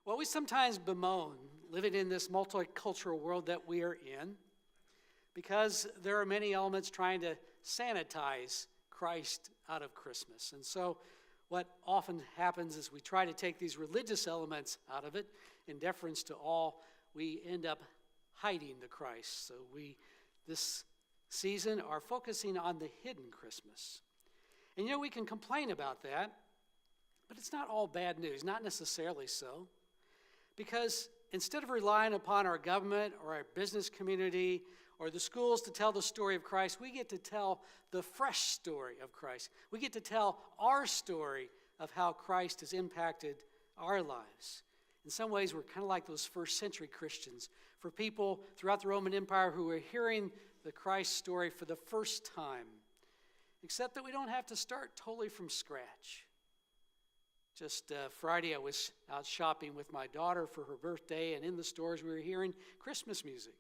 Well, we sometimes bemoan living in this multicultural world that we are in because there are many elements trying to sanitize Christ out of Christmas. And so what often happens is we try to take these religious elements out of it in deference to all. We end up hiding the Christ. So we, this season, are focusing on the hidden Christmas. And we can complain about that, but it's not all bad news, not necessarily so. Because instead of relying upon our government or our business community or the schools to tell the story of Christ, we get to tell the fresh story of Christ. We get to tell our story of how Christ has impacted our lives. In some ways, we're kind of like those first century Christians. For people throughout the Roman Empire who were hearing the Christ story for the first time, except that we don't have to start totally from scratch. Just Friday, I was out shopping with my daughter for her birthday, and in the stores we were hearing Christmas music.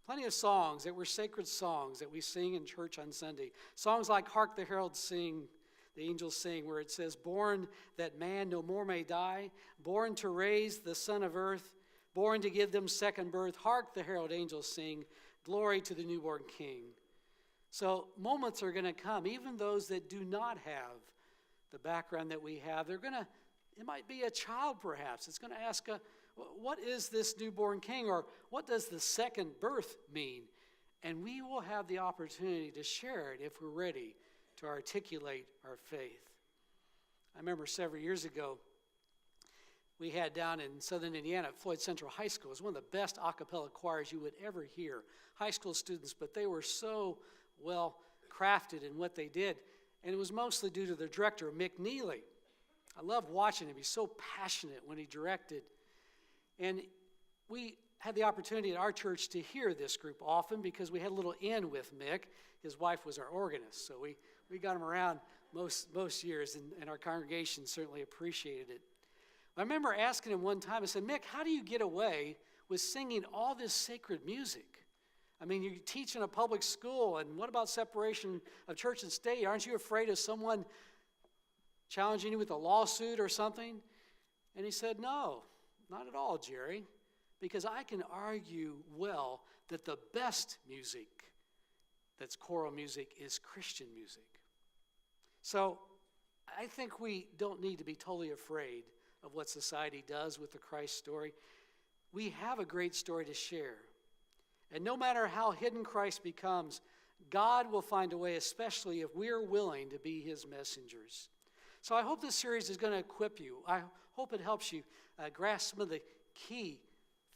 Plenty of songs that were sacred songs that we sing in church on Sunday. Songs like Hark the Heralds Sing, the Angels Sing, where it says, born that man no more may die, born to raise the son of earth, born to give them second birth. Hark the herald angels sing, glory to the newborn King. So moments are going to come, even those that do not have the background that we have. It might be a child perhaps. It's going to ask, what is this newborn king? Or what does the second birth mean? And we will have the opportunity to share it if we're ready to articulate our faith. I remember several years ago, we had down in southern Indiana at Floyd Central High School. It was one of the best a cappella choirs you would ever hear. High school students, but they were so well crafted in what they did. And it was mostly due to their director, Mick Neely. I loved watching him. He's so passionate when he directed. And we had the opportunity at our church to hear this group often because we had a little in with Mick. His wife was our organist, so we got him around most years, and our congregation certainly appreciated it. I remember asking him one time, I said, Mick, how do you get away with singing all this sacred music? I mean, you teach in a public school, and what about separation of church and state? Aren't you afraid of someone challenging you with a lawsuit or something? And he said, no, not at all, Jerry, because I can argue well that the best music that's choral music is Christian music. So I think we don't need to be totally afraid of what society does with the Christ story. We have a great story to share. And no matter how hidden Christ becomes, God will find a way, especially if we're willing to be his messengers. So I hope this series is going to equip you. I hope it helps you grasp some of the key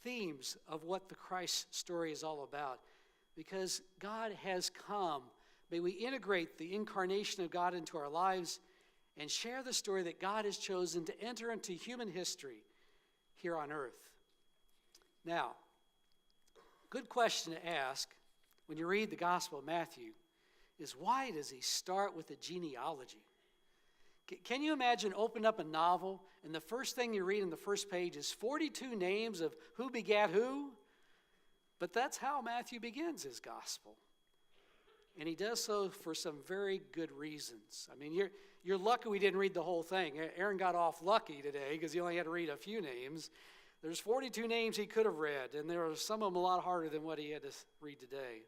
themes of what the Christ story is all about. Because God has come. May we integrate the incarnation of God into our lives and share the story that God has chosen to enter into human history here on earth. Now, good question to ask when you read the Gospel of Matthew is, why does he start with a genealogy? Can you imagine opening up a novel and the first thing you read in the first page is 42 names of who begat who? But that's how Matthew begins his gospel. And he does so for some very good reasons. I mean, you're lucky we didn't read the whole thing. Aaron got off lucky today because he only had to read a few names. There's 42 names he could have read, and there are some of them a lot harder than what he had to read today.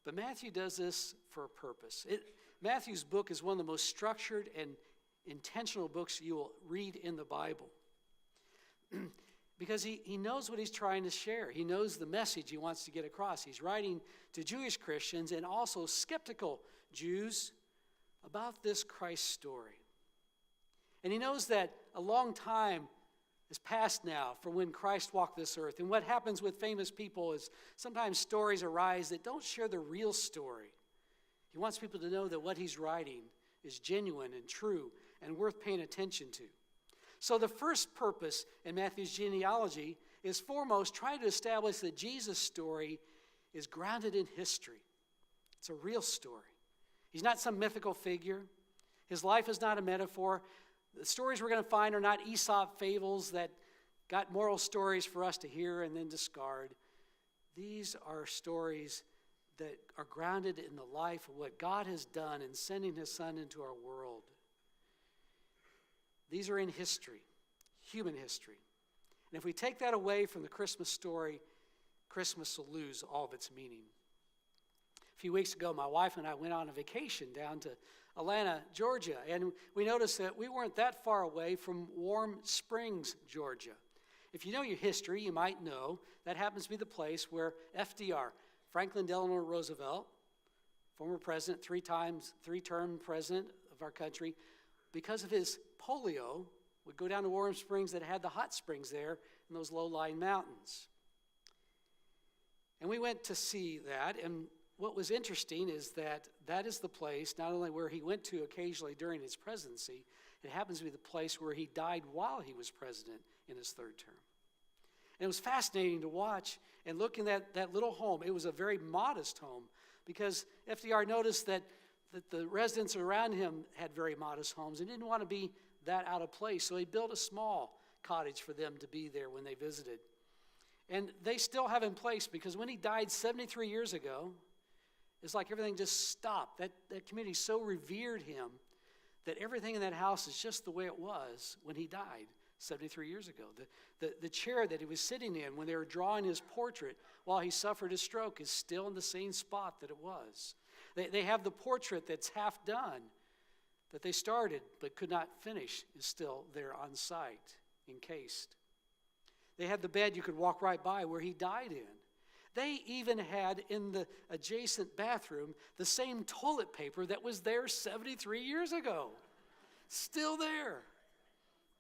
But Matthew does this for a purpose. Matthew's book is one of the most structured and intentional books you will read in the Bible. Because he knows what he's trying to share. He knows the message he wants to get across. He's writing to Jewish Christians and also skeptical Jews about this Christ story. And he knows that a long time has passed now from when Christ walked this earth. And what happens with famous people is sometimes stories arise that don't share the real story. He wants people to know that what he's writing is genuine and true and worth paying attention to. So the first purpose in Matthew's genealogy is foremost trying to establish that Jesus' story is grounded in history. It's a real story. He's not some mythical figure. His life is not a metaphor. The stories we're going to find are not Aesop fables that got moral stories for us to hear and then discard. These are stories that are grounded in the life of what God has done in sending his Son into our world. These are in history, human history. And if we take that away from the Christmas story, Christmas will lose all of its meaning. A few weeks ago, my wife and I went on a vacation down to Atlanta, Georgia, and we noticed that we weren't that far away from Warm Springs, Georgia. If you know your history, you might know that happens to be the place where FDR, Franklin Delano Roosevelt, former president, three-term president of our country, because of his polio, would go down to Warm Springs that had the hot springs there in those low-lying mountains. And we went to see that, and what was interesting is that that is the place not only where he went to occasionally during his presidency, it happens to be the place where he died while he was president in his third term. And it was fascinating to watch and look in that little home. It was a very modest home because FDR noticed that the residents around him had very modest homes and didn't want to be that out of place. So he built a small cottage for them to be there when they visited. And they still have in place because when he died 73 years ago, it's like everything just stopped. That community so revered him that everything in that house is just the way it was when he died 73 years ago. The chair that he was sitting in when they were drawing his portrait while he suffered a stroke is still in the same spot that it was. They have the portrait that's half done that they started but could not finish is still there on site, encased. They had the bed you could walk right by where he died in. They even had in the adjacent bathroom the same toilet paper that was there 73 years ago. Still there.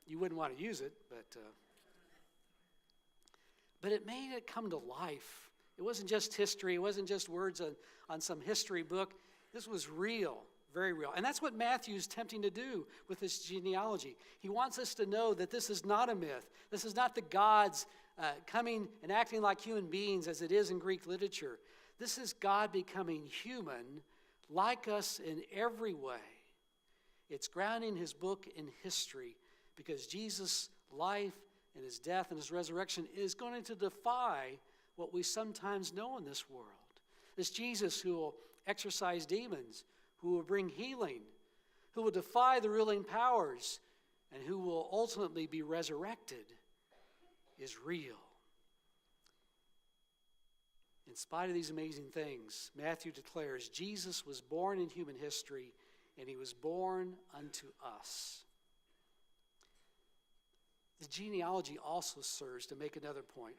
You wouldn't want to use it, but it made it come to life. It wasn't just history. It wasn't just words on some history book. This was real, very real. And that's what Matthew's attempting to do with this genealogy. He wants us to know that this is not a myth. This is not the gods coming and acting like human beings as it is in Greek literature. This is God becoming human like us in every way. It's grounding his book in history because Jesus' life and his death and his resurrection is going to defy what we sometimes know in this world. This Jesus who will exorcise demons, who will bring healing, who will defy the ruling powers, and who will ultimately be resurrected is real. In spite of these amazing things, Matthew declares Jesus was born in human history, and he was born unto us. The genealogy also serves to make another point.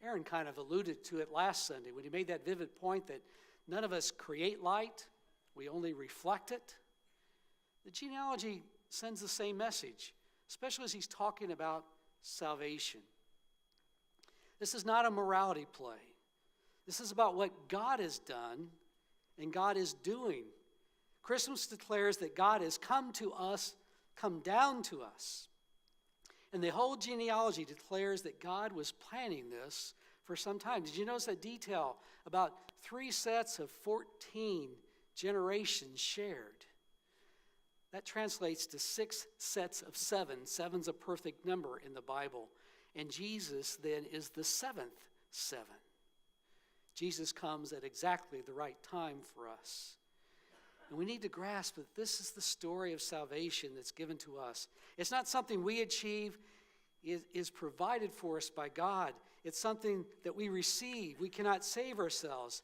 Aaron kind of alluded to it last Sunday when he made that vivid point that none of us create light, we only reflect it. The genealogy sends the same message, especially as he's talking about salvation. This is not a morality play. This is about what God has done and God is doing. Christmas declares that God has come to us, come down to us. And the whole genealogy declares that God was planning this for some time. Did you notice that detail? About 3 sets of 14 generations shared. That translates to 6 sets of 7. 7's a perfect number in the Bible. And Jesus then is the 7th 7. Jesus comes at exactly the right time for us. And we need to grasp that this is the story of salvation that's given to us. It's not something we achieve. It is provided for us by God. It's something that we receive. We cannot save ourselves.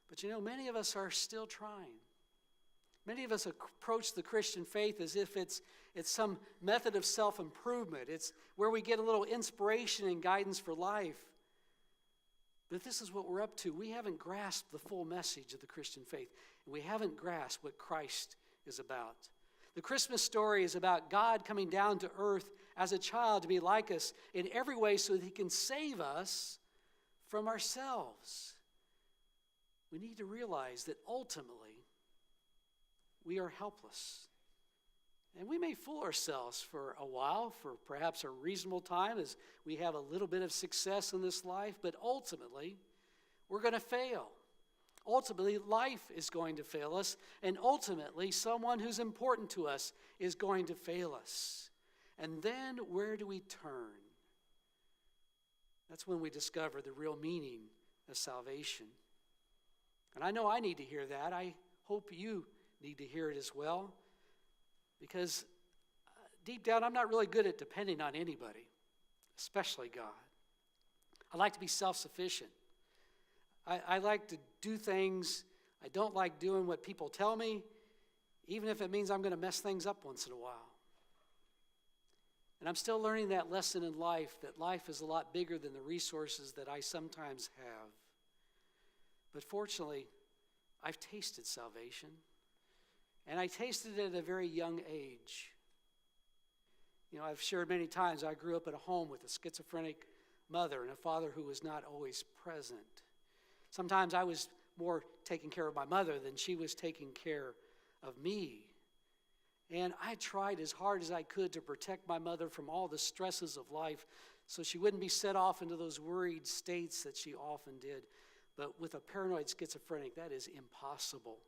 But you know, many of us are still trying. Many of us approach the Christian faith as if it's some method of self-improvement. It's where we get a little inspiration and guidance for life. But if this is what we're up to, we haven't grasped the full message of the Christian faith. And we haven't grasped what Christ is about. The Christmas story is about God coming down to earth as a child to be like us in every way so that he can save us from ourselves. We need to realize that ultimately we are helpless. And we may fool ourselves for a while, for perhaps a reasonable time as we have a little bit of success in this life, but ultimately we're going to fail. Ultimately, life is going to fail us, and ultimately someone who's important to us is going to fail us. And then where do we turn? That's when we discover the real meaning of salvation. And I know I need to hear that. I hope you need to hear it as well. Because deep down, I'm not really good at depending on anybody. especially God. I like to be self-sufficient. I like to do things. I don't like doing what people tell me, even if it means I'm going to mess things up once in a while. And I'm still learning that lesson in life, that life is a lot bigger than the resources that I sometimes have. But fortunately, I've tasted salvation. And I tasted it at a very young age. You know, I've shared many times I grew up in a home with a schizophrenic mother and a father who was not always present. Sometimes I was more taking care of my mother than she was taking care of me. And I tried as hard as I could to protect my mother from all the stresses of life so she wouldn't be set off into those worried states that she often did. But with a paranoid schizophrenic, that is impossible.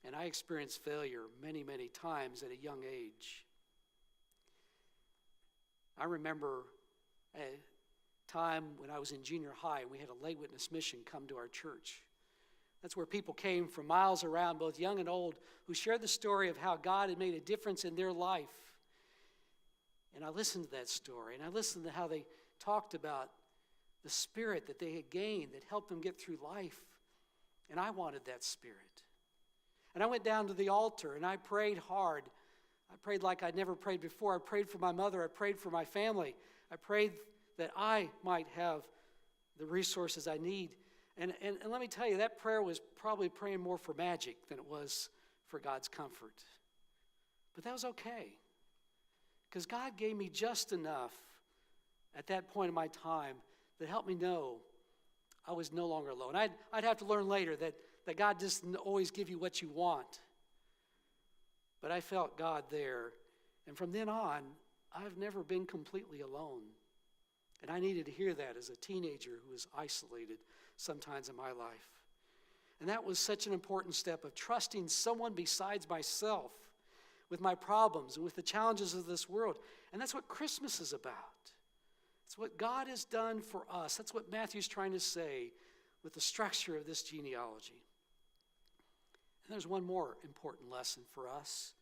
And I experienced failure many, many times at a young age. I remember a time when I was in junior high, and we had a lay witness mission come to our church. That's where people came from miles around, both young and old, who shared the story of how God had made a difference in their life. And I listened to that story, and I listened to how they talked about the spirit that they had gained that helped them get through life. And I wanted that spirit. And I went down to the altar, and I prayed hard. I prayed like I'd never prayed before. I prayed for my mother. I prayed for my family. I prayed that I might have the resources I need. And let me tell you, that prayer was probably praying more for magic than it was for God's comfort. But that was okay, because God gave me just enough at that point in my time that helped me know I was no longer alone. I'd have to learn later that God doesn't always give you what you want. But I felt God there. And from then on, I've never been completely alone. And I needed to hear that as a teenager who was isolated sometimes in my life. And that was such an important step of trusting someone besides myself with my problems and with the challenges of this world. And that's what Christmas is about. It's what God has done for us. That's what Matthew's trying to say with the structure of this genealogy. And there's one more important lesson for us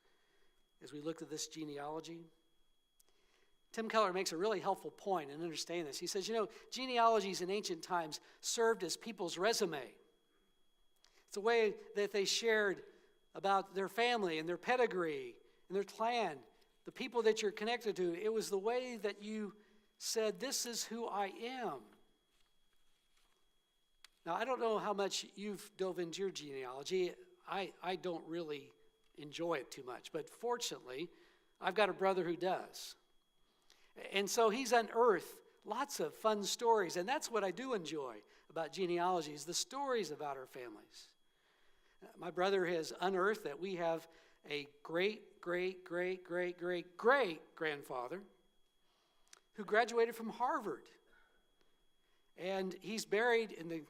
as we look at this genealogy. Tim Keller makes a really helpful point in understanding this. He says, genealogies in ancient times served as people's resume. It's a way that they shared about their family and their pedigree and their clan, the people that you're connected to. It was the way that you said, this is who I am. Now, I don't know how much you've dove into your genealogy. I don't really enjoy it too much. But fortunately, I've got a brother who does. And so he's unearthed lots of fun stories. And that's what I do enjoy about genealogies, the stories about our families. My brother has unearthed that we have a great-great-great-great-great-great-grandfather who graduated from Harvard. And he's buried in the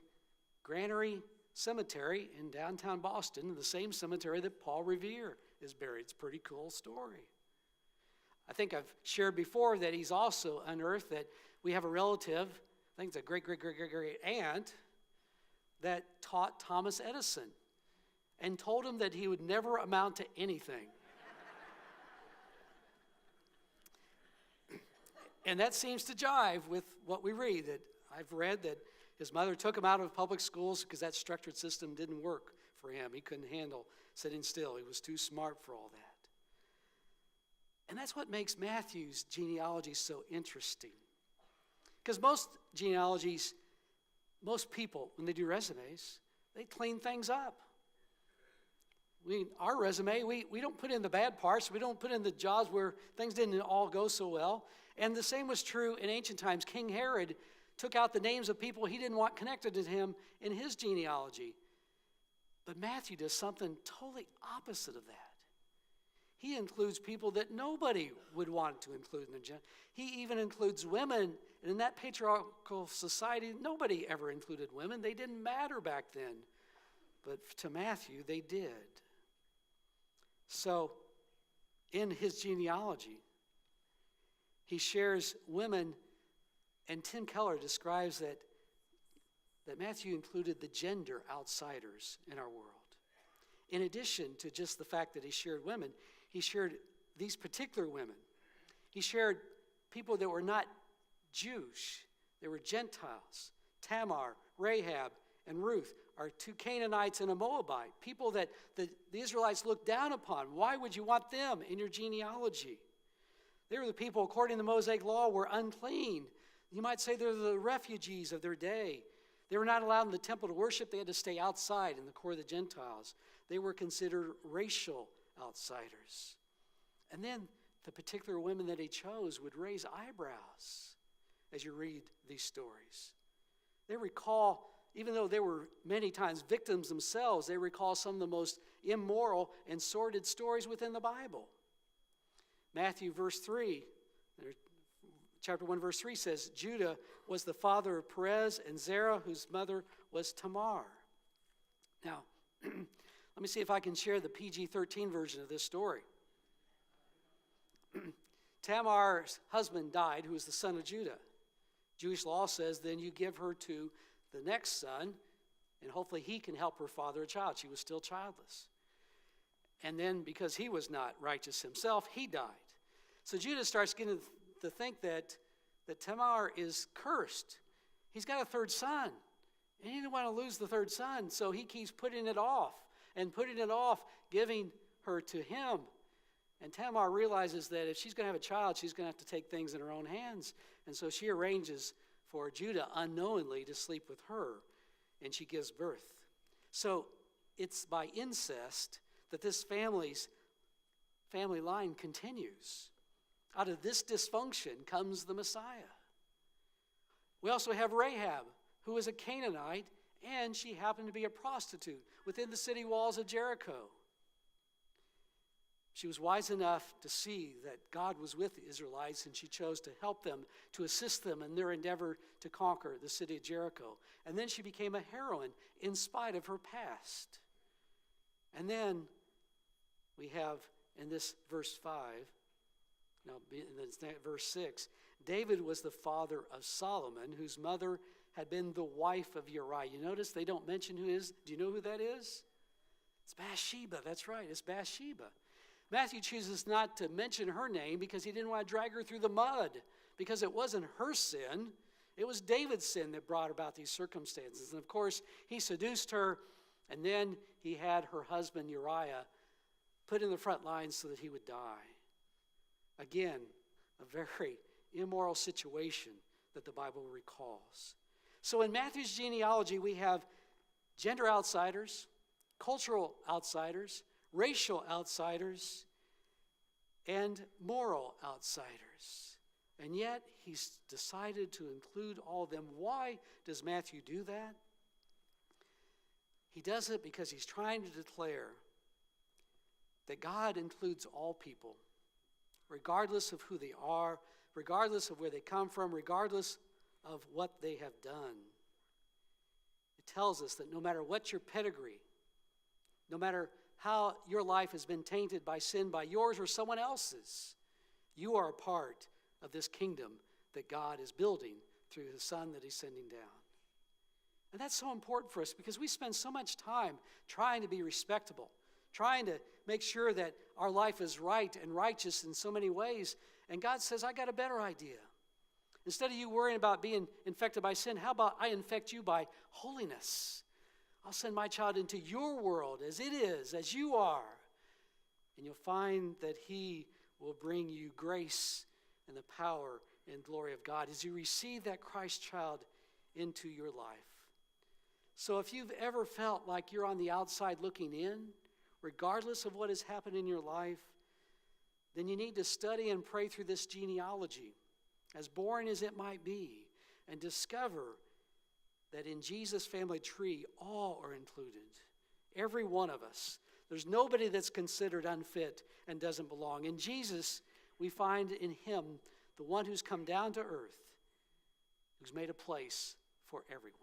Granary Cemetery in downtown Boston, in the same cemetery that Paul Revere is buried. It's a pretty cool story. I think I've shared before that he's also unearthed that we have a relative, I think it's a great-great-great-great-great aunt, that taught Thomas Edison and told him that he would never amount to anything. And that seems to jive with what we read. That I've read that his mother took him out of public schools because that structured system didn't work for him. He couldn't handle sitting still. He was too smart for all that. And that's what makes Matthew's genealogy so interesting. Because most genealogies, most people, when they do resumes, they clean things up. Our resume, we don't put in the bad parts. We don't put in the jobs where things didn't all go so well. And the same was true in ancient times. King Herod took out the names of people he didn't want connected to him in his genealogy. But Matthew does something totally opposite of that. He includes people that nobody would want to include in the genealogy. He even includes women. And in that patriarchal society, nobody ever included women. They didn't matter back then. But to Matthew, they did. So, in his genealogy, he shares women, and Tim Keller describes that Matthew included the gender outsiders in our world. In addition to just the fact that he shared women, he shared these particular women. He shared people that were not Jews. They were Gentiles. Tamar, Rahab, and Ruth are two Canaanites and a Moabite, people that the Israelites looked down upon. Why would you want them in your genealogy? They were the people, according to the Mosaic law, were unclean. You might say they're the refugees of their day. They were not allowed in the temple to worship. They had to stay outside in the core of the Gentiles. They were considered racial outsiders. And then the particular women that he chose would raise eyebrows as you read these stories. They recall, even though they were many times victims themselves, they recall some of the most immoral and sordid stories within the Bible. Matthew chapter 1, verse 3 says, Judah was the father of Perez and Zerah, whose mother was Tamar. Now, let me see if I can share the PG-13 version of this story. Tamar's husband died, who was the son of Judah. Jewish law says then you give her to the next son, and hopefully he can help her father a child. She was still childless. And then because he was not righteous himself, he died. So Judah starts getting to think that Tamar is cursed. He's got a third son, and he didn't want to lose the third son, so he keeps putting it off, giving her to him. And Tamar realizes that if she's going to have a child, she's going to have to take things in her own hands. And so she arranges for Judah unknowingly to sleep with her, and she gives birth. So it's by incest that this family line continues. Out of this dysfunction comes the Messiah. We also have Rahab, who was a Canaanite, and she happened to be a prostitute within the city walls of Jericho. She was wise enough to see that God was with the Israelites, and she chose to help them, to assist them in their endeavor to conquer the city of Jericho. And then she became a heroine in spite of her past. And then we have in this verse 5, now in verse 6, David was the father of Solomon, whose mother had been the wife of Uriah. You notice they don't mention who is. Do you know who that is? It's Bathsheba. That's right. It's Bathsheba. Matthew chooses not to mention her name because he didn't want to drag her through the mud, because it wasn't her sin. It was David's sin that brought about these circumstances. And of course, he seduced her, and then he had her husband Uriah put in the front lines so that he would die. Again, a very immoral situation that the Bible recalls. So in Matthew's genealogy, we have gender outsiders, cultural outsiders, racial outsiders, and moral outsiders. And yet, he's decided to include all of them. Why does Matthew do that? He does it because he's trying to declare that God includes all people, regardless of who they are, regardless of where they come from, regardless of what they have done. It tells us that no matter what your pedigree, no matter how your life has been tainted by sin, by yours or someone else's, you are a part of this kingdom that God is building through the Son that he's sending down. And that's so important for us because we spend so much time trying to be respectable, trying to make sure that our life is right and righteous in so many ways. And God says, I got a better idea. Instead of you worrying about being infected by sin, how about I infect you by holiness? I'll send my child into your world as it is, as you are. And you'll find that he will bring you grace and the power and glory of God as you receive that Christ child into your life. So if you've ever felt like you're on the outside looking in, regardless of what has happened in your life, then you need to study and pray through this genealogy, as boring as it might be, and discover that in Jesus' family tree, all are included. Every one of us. There's nobody that's considered unfit and doesn't belong. In Jesus, we find in him the one who's come down to earth, who's made a place for everyone.